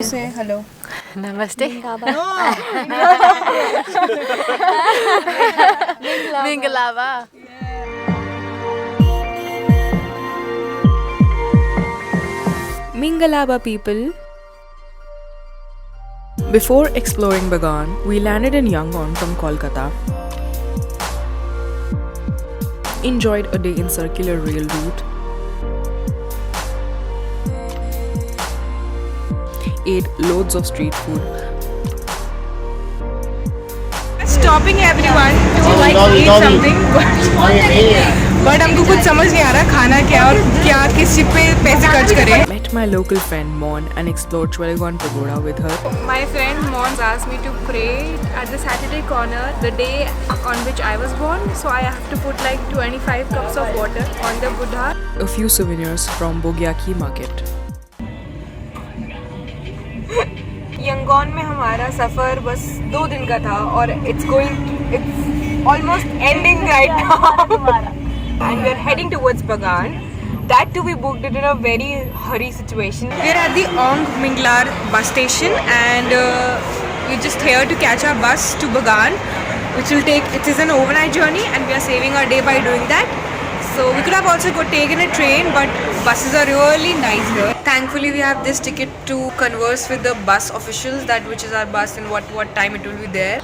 Say hello. Namaste. Mingalava. Mingalaba people. Before exploring Bagan, we landed in Yangon from Kolkata. Enjoyed a day in circular rail route. Ate loads of street food. Stopping everyone to eat something, but हमको कुछ समझ नहीं आ रहा खाना क्या और क्या किस चीज़ पे पैसे खर्च करें. Met my local friend Mon and explored Chwelegon Pagoda with her. My friend Mons asked me to pray at the Saturday corner the day on which I was born, so I have to put like 25 cups of water on the Buddha. A few souvenirs from Bogyaki market. यंगॉन में हमारा सफ़र बस 2 दिन का था और it's almost ending right now. And we are heading towards Bagan. That too we booked it in a very hurry situation. We are at the AUNG MINGALAR bus station and we're just here to catch our bus to Bagan, which will take, it is an overnight journey and we are saving our day by doing that. So we could have also taken a train, but buses are really nice here. Thankfully we have this ticket to converse with the bus officials, that which is our bus and what time it will be there.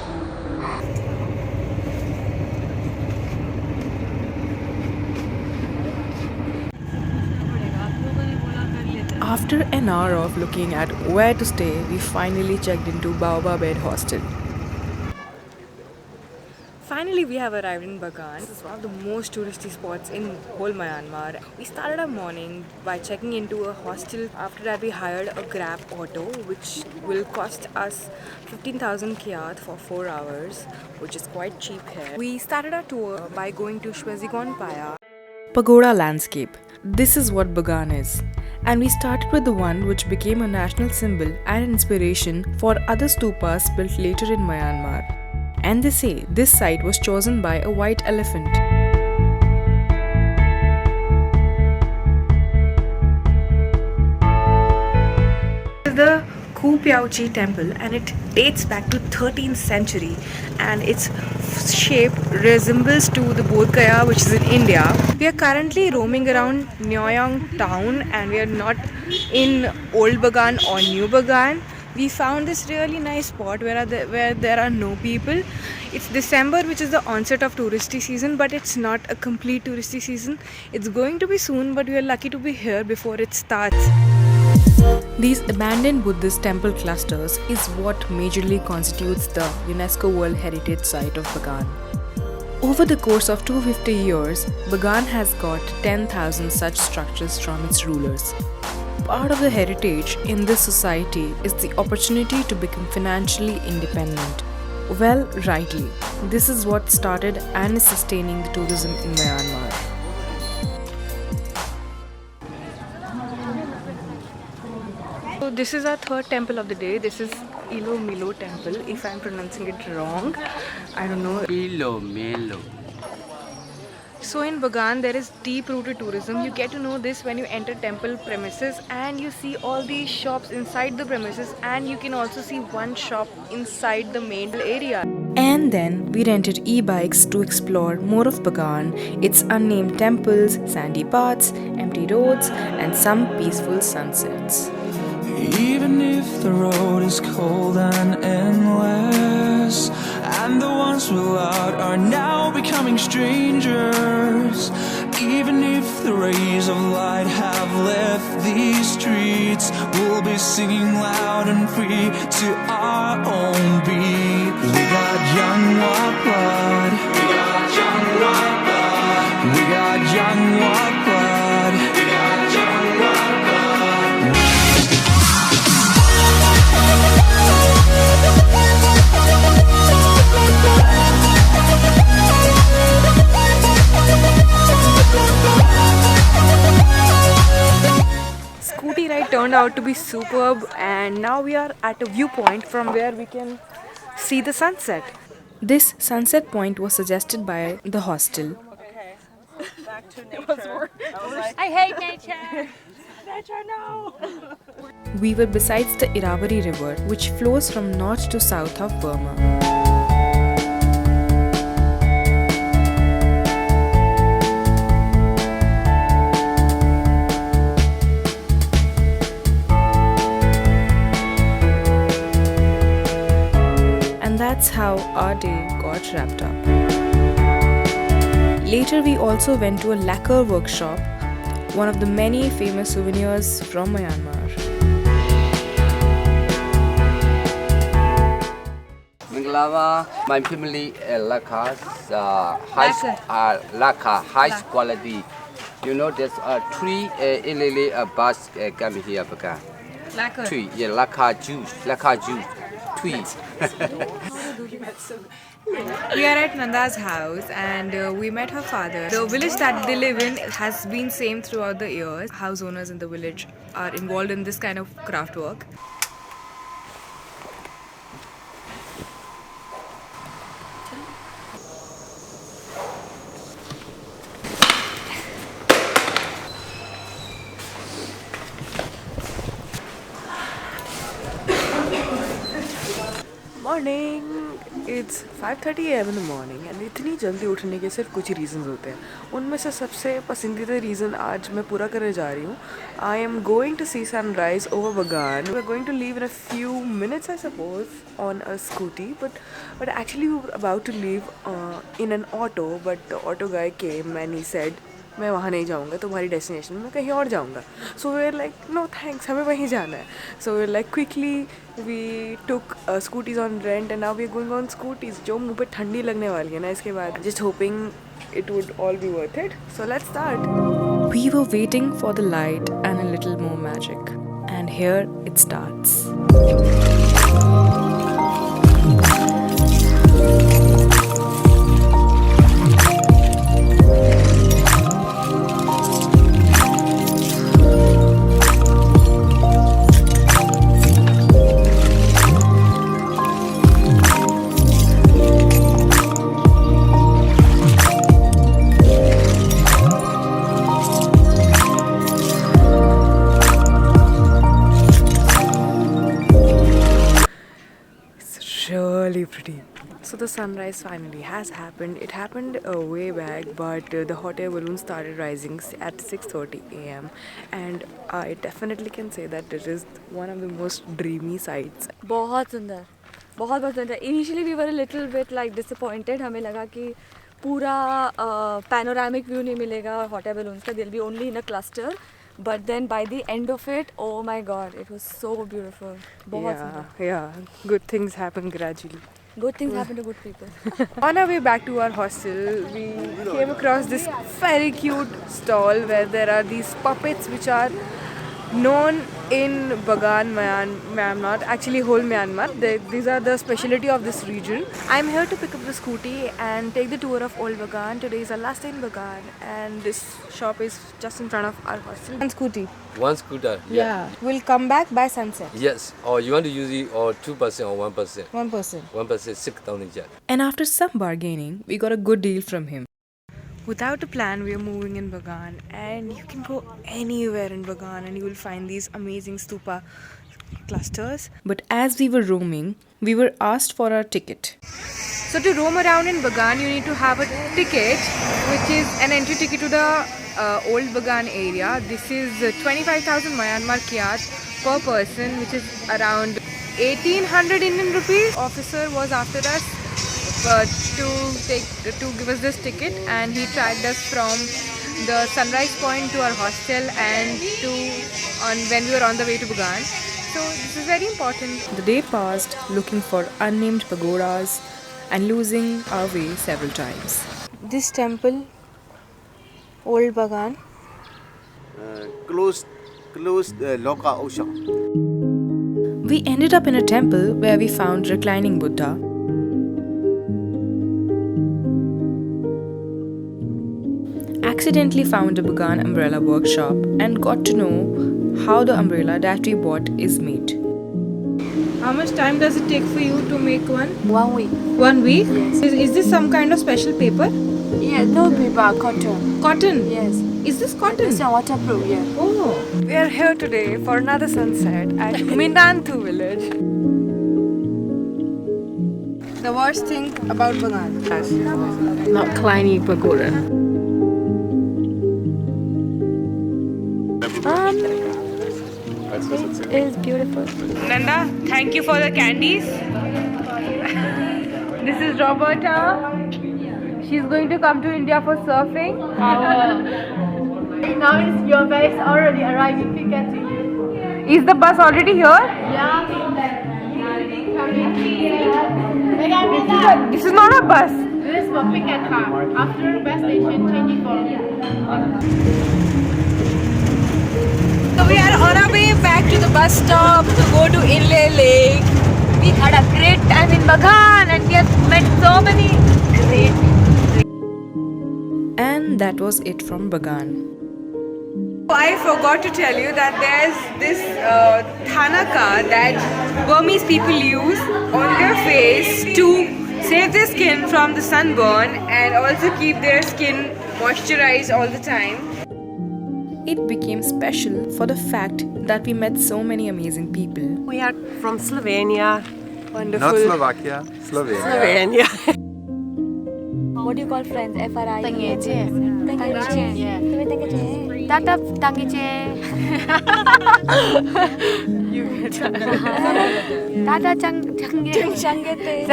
After an hour of looking at where to stay, we finally checked into BAOBABED hostel. Finally, we have arrived in Bagan. This is one of the most touristy spots in whole Myanmar. We started our morning by checking into a hostel. After that, we hired a Grab auto, which will cost us 15,000 Kayah for 4 hours, which is quite cheap here. We started our tour by going to Shwezigon Pagoda landscape. This is what Bagan is. And we started with the one which became a national symbol and inspiration for other stupas built later in Myanmar. And they say this site was chosen by a white elephant. This is the Chi temple and it dates back to 13th century and its shape resembles to the Bodh Gaya, which is in India. We are currently roaming around Nyayong town and we are not in Old Bagan or New Bagan. We found this really nice spot where there are no people. It's December, which is the onset of touristy season, but it's not a complete touristy season. It's going to be soon, but we are lucky to be here before it starts. These abandoned Buddhist temple clusters is what majorly constitutes the UNESCO World Heritage Site of Bagan. Over the course of 250 years, Bagan has got 10,000 such structures from its rulers. Part of the heritage in this society is the opportunity to become financially independent. Well, rightly, this is what started and is sustaining the tourism in Myanmar. So this is our third temple of the day. This is Milo temple, if I'm pronouncing it wrong. I don't know. Milo. So in Bagan there is deep-rooted tourism. You get to know this when you enter temple premises and you see all these shops inside the premises, and you can also see one shop inside the main area. And then we rented e-bikes to explore more of Bagan, its unnamed temples, sandy paths, empty roads and some peaceful sunsets. Even if the road is cold and endless, and the ones we loved are now becoming strangers, even if the rays of light have left these streets, we'll be singing loud and free to our own beat. We got young white blood. We got young white blood. We got young white blood. We got young white blood. Scooty ride turned out to be superb, and now we are at a viewpoint from where we can see the sunset. This sunset point was suggested by the hostel. Back to nature. I hate nature. We were besides the Irrawaddy River, which flows from north to south of Burma. And that's how our day got wrapped up. Later, we also went to a lacquer workshop, one of the many famous souvenirs from Myanmar. MINGALAR, my family lacquer, lacquer, high quality. You know, there's three Inle bus come here, Bagan. Lacquer. Three, yeah, lacquer juice, three. We are at Nanda's house and we met her father. The village that they live in has been same throughout the years. House owners in the village are involved in this kind of craft work. Morning it's 5:30 AM in the morning and इतनी जल्दी उठने के सिर्फ कुछ ही reasons होते हैं. उनमें से सबसे पसंदीदा रीज़न आज मैं पूरा करने जा रही हूँ. I am going to see sunrise over Bagan. We are going to leave in a few minutes I suppose on a scooty but actually we were about to leave in an auto but the auto guy came and he said मैं वहाँ नहीं जाऊँगा, तुम्हारी destination में कहीं और जाऊँगा. So we are like no thanks, हमें वहीं जाना है. So we are like quickly we took scooties on rent and now we are going on scooties. जो मुँह पे ठंडी लगने वाली है ना इसके बाद, just hoping it would all be worth it. So let's start. We were waiting for the light and a little more magic. And here it starts. Really pretty. So the sunrise finally has happened. It happened way back, but the hot air balloon started rising at 6:30 AM, and I definitely can say that it is one of the most dreamy sights. बहुत सुंदर, बहुत सुंदर. Initially we were a little bit like disappointed. हमें लगा कि पूरा panoramic view नहीं मिलेगा और hot air balloons का, they'll be only in a cluster. But then by the end of it, oh my god, it was so beautiful. बहुत सुंदर. Yeah. Good things happen gradually. Good things happen to good people. On our way back to our hostel, we came across this very cute stall where there are these puppets which are known in Bagan, Myanmar, actually whole Myanmar. These are the specialty of this region. I'm here to pick up the scooty and take the tour of Old Bagan. Today is our last day in Bagan and this shop is just in front of our hostel. One scooty. One scooter. Yeah. We'll come back by sunset. Yes. Or you want to use it or 2% or 1%. 1%. 1% 6,000 jet. And after some bargaining, we got a good deal from him. Without a plan, we are moving in Bagan, and you can go anywhere in Bagan and you will find these amazing stupa clusters. But as we were roaming, we were asked for our ticket. So to roam around in Bagan, you need to have a ticket, which is an entry ticket to the old Bagan area. This is 25,000 Myanmar kyat per person, which is around 1,800 Indian rupees. Officer was after us to give us this ticket, and he tracked us from the sunrise point to our hostel and when we were on the way to Bagan. So this is very important. The day passed looking for unnamed pagodas and losing our way several times. This temple, Old Bagan, closed local ocean. We ended up in a temple where we found reclining Buddha. Accidentally found a Bagan umbrella workshop and got to know how the umbrella that we bought is made. How much time does it take for you to make one? 1 week. 1 week? Yes. Is this some kind of special paper? Yeah, no paper, cotton. Cotton? Yes. Is this cotton? It's a waterproof, yeah. Oh. We are here today for another sunset at MINANTHU village. The worst thing about Bagan. Not Kleiny pagoda. It is beautiful. Nanda, thank you for the candies. This is Roberta. She's going to come to India for surfing. Now is your bus already arriving. Pick at you. Is the bus already here? Yeah. This is not a bus. This is for pick at car. After bus station, changing for. So we are on our way back to the bus stop to go to Inle Lake. We had a great time in Bagan and we have met so many great people. And that was it from Bagan. I forgot to tell you that there's this thanaka that Burmese people use on their face to save their skin from the sunburn and also keep their skin moisturized all the time. It became special for the fact that we met so many amazing people. We are from Slovenia. Wonderful. Not Slovakia, Slovenia. Slovenia. What do you call friends? FRI? Tangeche. Yeah. Tata Tangeche. Tata Changete.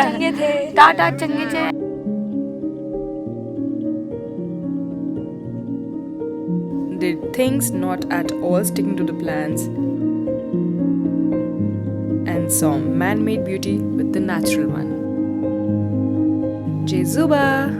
Tata Changeche. Did things not at all sticking to the plans and saw man-made beauty with the natural one. Jai Zuba!